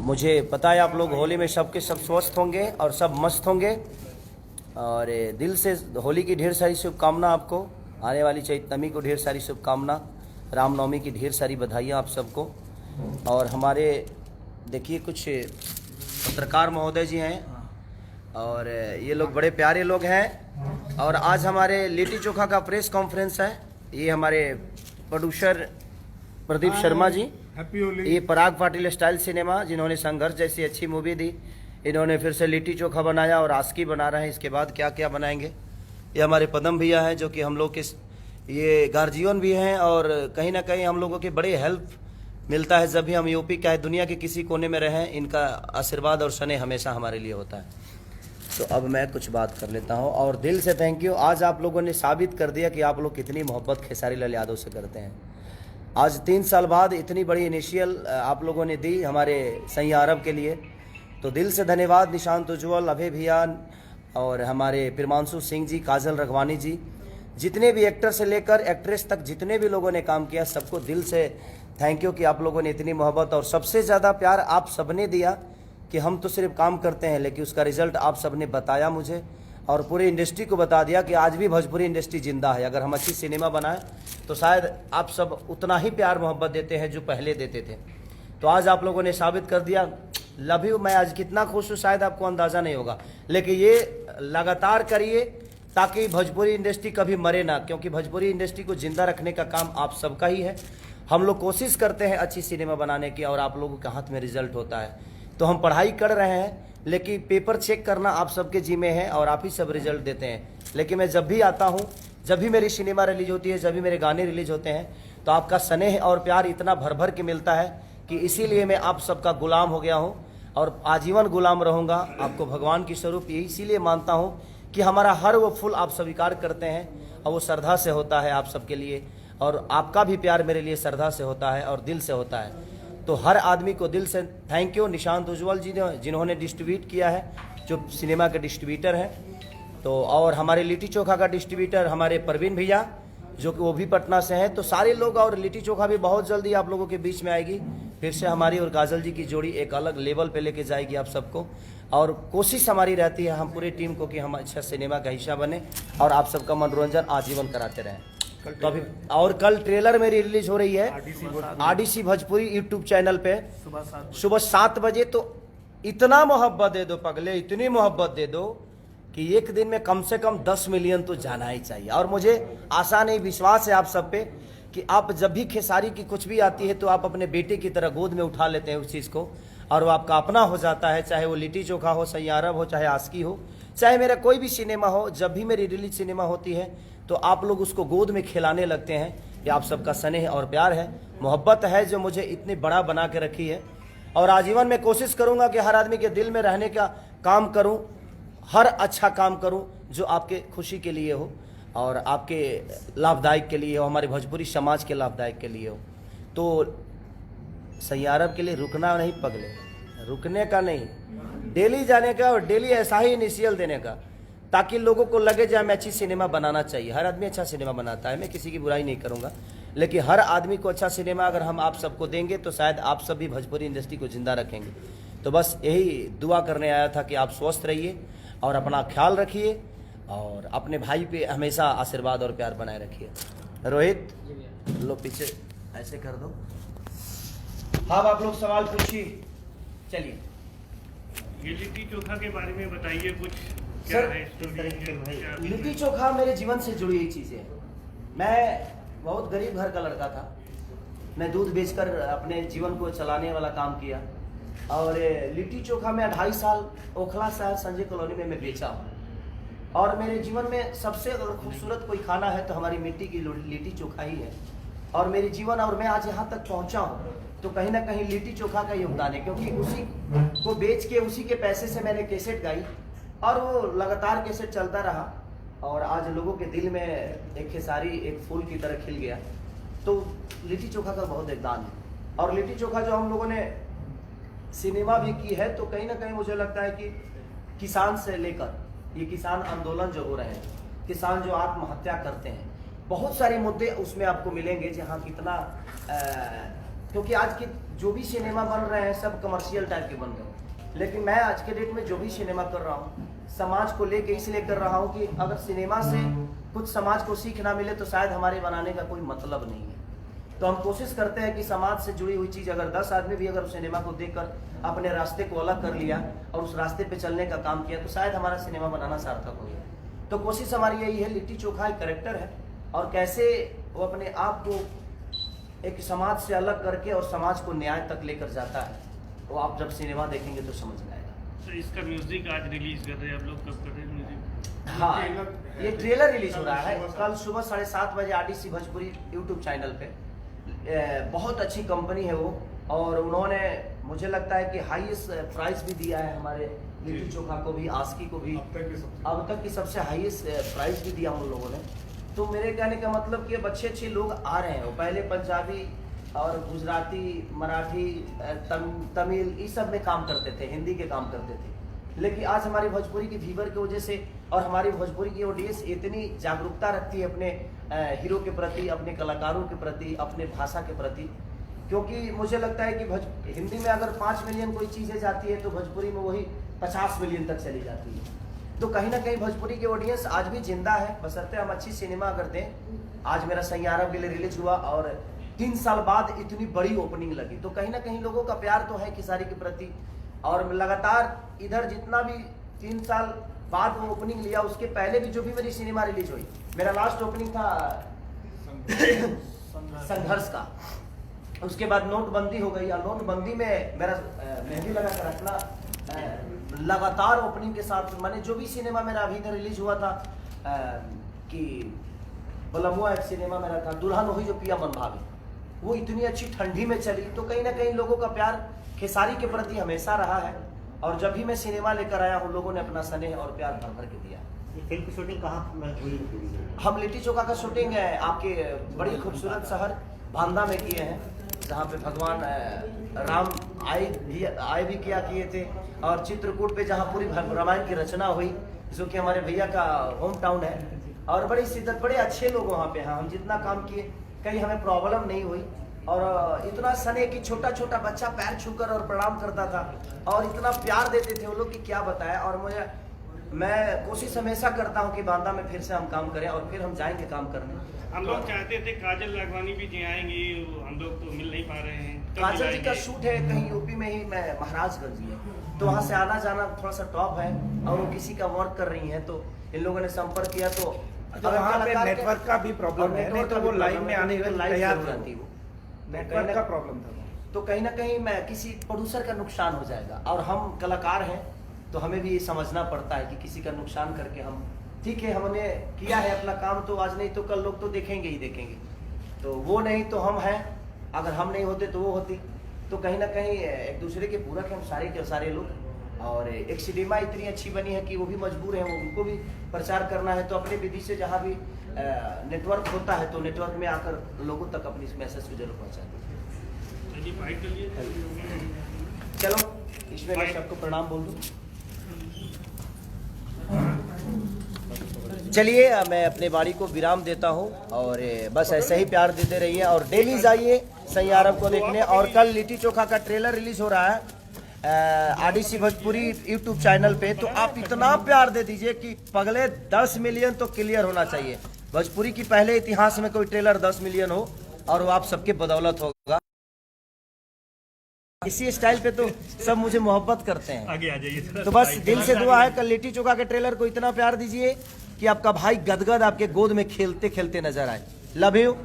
मुझे पता है आप लोग होली में सबके सब स्वस्थ होंगे और सब मस्त होंगे, और दिल से होली की ढेर सारी शुभकामना आपको, आने वाली चैतन्यमी को ढेर सारी शुभकामना, रामनवमी की ढेर सारी बधाइयाँ आप सबको। और हमारे देखिए कुछ पत्रकार महोदय जी हैं और ये लोग बड़े प्यारे लोग हैं। और आज हमारे लिट्टी चोखा का प्रेस कॉन्फ्रेंस है। ये हमारे प्रोड्यूसर प्रदीप शर्मा जी, ये पराग पाटिल स्टाइल सिनेमा जिन्होंने संघर्ष जैसी अच्छी मूवी दी, इन्होंने फिर से लिट्टी चोखा बनाया और आस्की बना रहे हैं। इसके बाद क्या क्या बनाएंगे। ये हमारे पदम भैया हैं जो कि हम लोग के ये गार्जियन भी हैं, और कहीं ना कहीं हम लोगों के बड़े हेल्प मिलता है जब भी हम यूपी का दुनिया के किसी कोने में रहें। इनका आशीर्वाद और स्नेह हमेशा हमारे लिए होता है। तो अब मैं कुछ बात कर लेता हूं और दिल से थैंक यू। आज आप लोगों ने साबित कर दिया कि आप लोग कितनी मोहब्बत खेसारी लाल यादव से करते हैं। आज 3 साल बाद इतनी बड़ी इनिशियल आप लोगों ने दी हमारे सैया अरब के लिए, तो दिल से धन्यवाद। निशांत उज्ज्वल, अभय भैया और हमारे प्रिमांशु सिंह जी, काजल रघवानी जी, जितने भी एक्टर से लेकर एक्ट्रेस तक जितने भी लोगों ने काम किया, सबको दिल से थैंक यू कि आप लोगों ने इतनी मोहब्बत और सबसे ज़्यादा प्यार आप सबने दिया कि हम तो सिर्फ काम करते हैं, लेकिन उसका रिजल्ट आप सबने बताया मुझे और पूरे इंडस्ट्री को बता दिया कि आज भी भोजपुरी इंडस्ट्री जिंदा है। अगर हम अच्छी सिनेमा बनाएं तो शायद आप सब उतना ही प्यार मोहब्बत देते हैं जो पहले देते थे। तो आज आप लोगों ने साबित कर दिया। Love you. मैं आज कितना खुश हूँ शायद आपको अंदाज़ा नहीं होगा, लेकिन ये लगातार करिए ताकि भोजपुरी इंडस्ट्री कभी मरे ना, क्योंकि भोजपुरी इंडस्ट्री को जिंदा रखने का काम आप सबका ही है। हम लोग कोशिश करते हैं अच्छी सिनेमा बनाने की और आप लोगों के हाथ में रिजल्ट होता है। तो हम पढ़ाई कर रहे हैं, लेकिन पेपर चेक करना आप सबके जिम्मे है और आप ही सब रिजल्ट देते हैं। लेकिन मैं जब भी आता हूँ, जब भी मेरी सिनेमा रिलीज होती है, जब भी मेरे गाने रिलीज होते हैं, तो आपका स्नेह और प्यार इतना भर भर के मिलता है कि इसीलिए मैं आप सबका गुलाम हो गया हूँ और आजीवन गुलाम रहूँगा। आपको भगवान की स्वरूप यही इसीलिए मानता हूँ कि हमारा हर वो फूल आप स्वीकार करते हैं और वो श्रद्धा से होता है आप सबके लिए, और आपका भी प्यार मेरे लिए श्रद्धा से होता है और दिल से होता है। तो हर आदमी को दिल से थैंक यू। निशांत उज्ज्वल जी ने जिन्होंने डिस्ट्रीब्यूट किया है, जो सिनेमा के डिस्ट्रीब्यूटर हैं, तो और हमारे लिट्टी चोखा का डिस्ट्रीब्यूटर हमारे परवीन भैया जो कि वो भी पटना से हैं। तो सारे लोग, और लिट्टी चोखा भी बहुत जल्दी आप लोगों के बीच में आएगी। फिर से हमारी और काजल जी की जोड़ी एक अलग लेवल पे लेके जाएगी आप सबको, और कोशिश हमारी रहती है हम पूरी टीम को कि हम अच्छा सिनेमा का हिस्सा बने और आप सबका मनोरंजन आजीवन कराते रहें। तो अभी और कल ट्रेलर मेरी रिलीज हो रही है आरडीसी भोजपुरी यूट्यूब चैनल पे सुबह 7 बजे। तो इतना मोहब्बत दे दो पगले, इतनी मोहब्बत दे दो कि एक दिन में कम से कम 10 मिलियन तो जाना ही चाहिए। और मुझे आशा नहीं, विश्वास है आप सब पे कि आप जब भी खेसारी की कुछ भी आती है तो आप अपने बेटे की तरह गोद में उठा लेते हैं उस चीज़ को, और वो आपका अपना हो जाता है। चाहे वो लिट्टी चोखा हो, सैया अरब हो, चाहे आस्की हो, चाहे मेरा कोई भी सिनेमा हो, जब भी मेरी रिलीज सिनेमा होती है तो आप लोग उसको गोद में खिलाने लगते हैं। ये आप सबका स्नेह और प्यार है, मोहब्बत है जो मुझे इतनी बड़ा बना के रखी है। और आजीवन में कोशिश करूंगा कि हर आदमी के दिल में रहने का काम करूं, हर अच्छा काम करूं जो आपके खुशी के लिए हो और आपके लाभदायक के लिए हो, हमारे भोजपुरी समाज के लाभदायक के लिए हो। तो सैया अरब के लिए रुकना नहीं पगले, रुकने का नहीं, डेली जाने का और डेली ऐसा ही इनिशियल देने का, ताकि लोगों को लगे जाए मैं अच्छी सिनेमा बनाना चाहिए। हर आदमी अच्छा सिनेमा बनाता है, मैं किसी की बुराई नहीं करूंगा, लेकिन हर आदमी को अच्छा सिनेमा अगर हम आप सबको देंगे तो शायद आप सब भी भोजपुरी इंडस्ट्री को जिंदा रखेंगे। तो बस यही दुआ करने आया था कि आप स्वस्थ रहिए और अपना ख्याल रखिए और अपने भाई पे हमेशा आशीर्वाद और प्यार बनाए रखिए। रोहित लो पीछे ऐसे कर दो। हाँ आप लोग सवाल पूछिए। चलिए ये लिट्टी चोखा के बारे में बताइए कुछ। सर, लिट्टी चोखा मेरे जीवन से जुड़ी हुई चीज़ें हैं। मैं बहुत गरीब घर का लड़का था। मैं दूध बेचकर अपने जीवन को चलाने वाला काम किया, और लिट्टी चोखा मैं 2.5 साल ओखला शहर संजय कॉलोनी में मैं बेचा हूँ। और मेरे जीवन में सबसे अगर खूबसूरत कोई खाना है तो हमारी मिट्टी की लिट्टी चोखा ही है। और मेरे जीवन, और मैं आज यहाँ तक पहुँचा हूँ तो कहीं ना कहीं लिट्टी चोखा का योगदान है, क्योंकि उसी को बेच के उसी के पैसे से मैंने कैसेट गाई और वो लगातार कैसेट चलता रहा, और आज लोगों के दिल में एक खेसारी एक फूल की तरह खिल गया। तो लिट्टी चोखा का बहुत योगदान है। और लिट्टी चोखा जो हम लोगों ने सिनेमा भी की है, तो कहीं ना कहीं मुझे लगता है कि किसान से लेकर ये किसान आंदोलन जो हो रहे हैं, किसान जो आत्महत्या करते हैं, बहुत सारे मुद्दे उसमें आपको मिलेंगे जहाँ कितना क्योंकि आज की जो भी सिनेमा बन रहे हैं सब कमर्शियल टाइप के बन रहे हैं, लेकिन मैं आज के डेट में जो भी सिनेमा कर रहा हूँ समाज को लेके इसलिए कर रहा हूँ कि अगर सिनेमा से कुछ समाज को सीख ना मिले तो शायद हमारे बनाने का कोई मतलब नहीं है। तो हम कोशिश करते हैं कि समाज से जुड़ी हुई चीज़ अगर 10 आदमी भी अगर उस सिनेमा को देखकर अपने रास्ते को अलग कर लिया और उस रास्ते पे चलने का काम किया तो शायद हमारा सिनेमा बनाना सार्थक हो गया। तो कोशिश हमारी यही है, लिट्टी चोखा एक कैरेक्टर है और कैसे वो अपने आप को एक समाज से अलग करके और समाज को न्याय तक लेकर जाता है, वो आप जब सिनेमा देखेंगे तो समझ में आएगा। तो इसका म्यूजिक आज रिलीज कर रहे हैं आप लोग, कब कर रहे हैं म्यूजिक? हाँ, ये ट्रेलर रिलीज हो रहा है कल सुबह 7:30 बजे RDC भोजपुरी यूट्यूब चैनल पे। बहुत अच्छी कंपनी है वो, और उन्होंने मुझे लगता है कि हाईएस्ट प्राइस भी दिया है हमारे लिट्टी चोखा को भी, आस्की को भी, अब तक की सबसे हाईएस्ट प्राइस भी दिया उन लोगों ने। तो मेरे कहने का मतलब कि अब अच्छे अच्छे लोग आ रहे हैं। पहले पंजाबी और गुजराती, मराठी, तमिल इस सब में काम करते थे, हिंदी के काम करते थे, लेकिन आज हमारी भोजपुरी की व्यूवर की वजह से और हमारी भोजपुरी की ऑडियंस इतनी जागरूकता रखती है अपने हीरो के प्रति, अपने कलाकारों के प्रति, अपने भाषा के प्रति, क्योंकि मुझे लगता है कि हिंदी में अगर 5 मिलियन कोई चीज़ें जाती है तो भोजपुरी में वही 50 मिलियन तक चली जाती है। तो कहीं ना कहीं भोजपुरी की ऑडियंस आज भी जिंदा है, बशर्ते हम अच्छी सिनेमा करते हैं। आज मेरा सैयारा के लिए रिलीज हुआ और 3 साल बाद इतनी बड़ी ओपनिंग लगी, तो कहीं ना कहीं लोगों का प्यार तो है खेसारी के प्रति। और लगातार इधर जितना भी 3 साल बाद वो ओपनिंग लिया, उसके पहले भी जो भी मेरी सिनेमा रिलीज हुई, मेरा लास्ट ओपनिंग था संघर्ष का, उसके बाद नोटबंदी हो गई और नोटबंदी में मेरा मेहंदी लगा कर रखना लगातार ओपनिंग के साथ, मैंने जो भी सिनेमा मेरा अभी इधर रिलीज हुआ था कि बलमुआ एक सिनेमा मेरा था, दुल्हन हुई जो पिया मन भाभी, वो इतनी अच्छी ठंडी में चली। तो कहीं ना कहीं लोगों का प्यार खेसारी के प्रति हमेशा रहा है, और जब भी मैं सिनेमा लेकर आया हूँ लोगों ने अपना स्नेह और प्यार भर भर के दिया। फिल्म की शूटिंग कहाँ हुई? हम लिट्टी चोखा का शूटिंग है आपके बड़ी खूबसूरत शहर बांदा में किए हैं, जहाँ पे भगवान राम आए भी किए थे, और चित्रकूट पे जहाँ पूरी रामायण की रचना हुई, जो कि हमारे भैया का होम टाउन है, और बड़ी शिद्दत, बड़े अच्छे लोग वहाँ पे हैं। हम जितना काम किए कहीं हमें प्रॉब्लम नहीं हुई, और इतना स्नेह कि छोटा छोटा बच्चा पैर छूकर और प्रणाम करता था, और इतना प्यार देते थे वो लोग कि क्या बताया। और मैं कोशिश हमेशा करता हूँ कि बांदा में फिर से हम काम करें, और फिर हम जाएंगे काम करने। हम लोग चाहते थे काजल राघवानी भी जी आएंगी, हम लोग तो मिल नहीं पा रहे हैं। काजल जी का शूट है कहीं यूपी में ही, मैं महाराजगंज में, तो वहाँ से आना जाना थोड़ा सा टॉप है, और वो किसी का वर्क कर रही है, तो इन लोगों ने संपर्क किया। तो वहाँ पे नेटवर्क का भी प्रॉब्लम है, नहीं तो वो लाइव में आने के लिए तैयार रहती वो, नेटवर्क का प्रॉब्लम था। तो कहीं ना कहीं मैं किसी प्रोड्यूसर का नुकसान हो जाएगा, और हम कलाकार हैं तो हमें भी ये समझना पड़ता है कि किसी का नुकसान करके हम, ठीक है हमने किया है अपना काम, तो आज नहीं तो कल लोग तो देखेंगे ही देखेंगे, तो वो नहीं तो हम हैं, अगर हम नहीं होते तो वो होती। तो कहीं ना कहीं एक दूसरे के पूरक हैं हम सारे के सारे लोग, और एक सिनेमा इतनी अच्छी बनी है कि वो भी मजबूर हैं, वो उनको भी प्रचार करना है, तो अपनी विधि से जहाँ भी नेटवर्क होता है तो नेटवर्क में आकर लोगों तक अपनी इस मैसेज को जरूर पहुँचाते। चलो इसमें मैं सबको प्रणाम बोल दूँ। चलिए मैं अपने वाणी को विराम देता हूँ, और बस ऐसे ही प्यार देते रहिए, और डेली जाइए सैयारा को देखने। और कल लिट्टी चोखा का ट्रेलर रिलीज हो रहा है RDC भोजपुरी यूट्यूब चैनल पे, तो आप इतना प्यार दे दीजिए कि पगले 10 मिलियन तो क्लियर होना चाहिए। भोजपुरी की पहले इतिहास में कोई ट्रेलर 10 मिलियन हो, और वो आप सबके बदौलत होगा। इसी स्टाइल पे तो सब मुझे मोहब्बत करते हैं। आगे आ जाइए। तो बस दिल से दुआ है, कल लिट्टी चोखा के ट्रेलर को इतना प्यार दीजिए कि आपका भाई गदगद आपके गोद में खेलते खेलते नजर आए। Love you.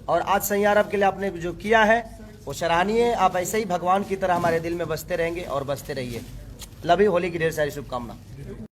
और आज सैयारा के लिए आपने जो किया है वो सराहनीय। आप ऐसे ही भगवान की तरह हमारे दिल में बसते रहेंगे और बसते रहिए। Love you. होली की ढेर सारी शुभकामना।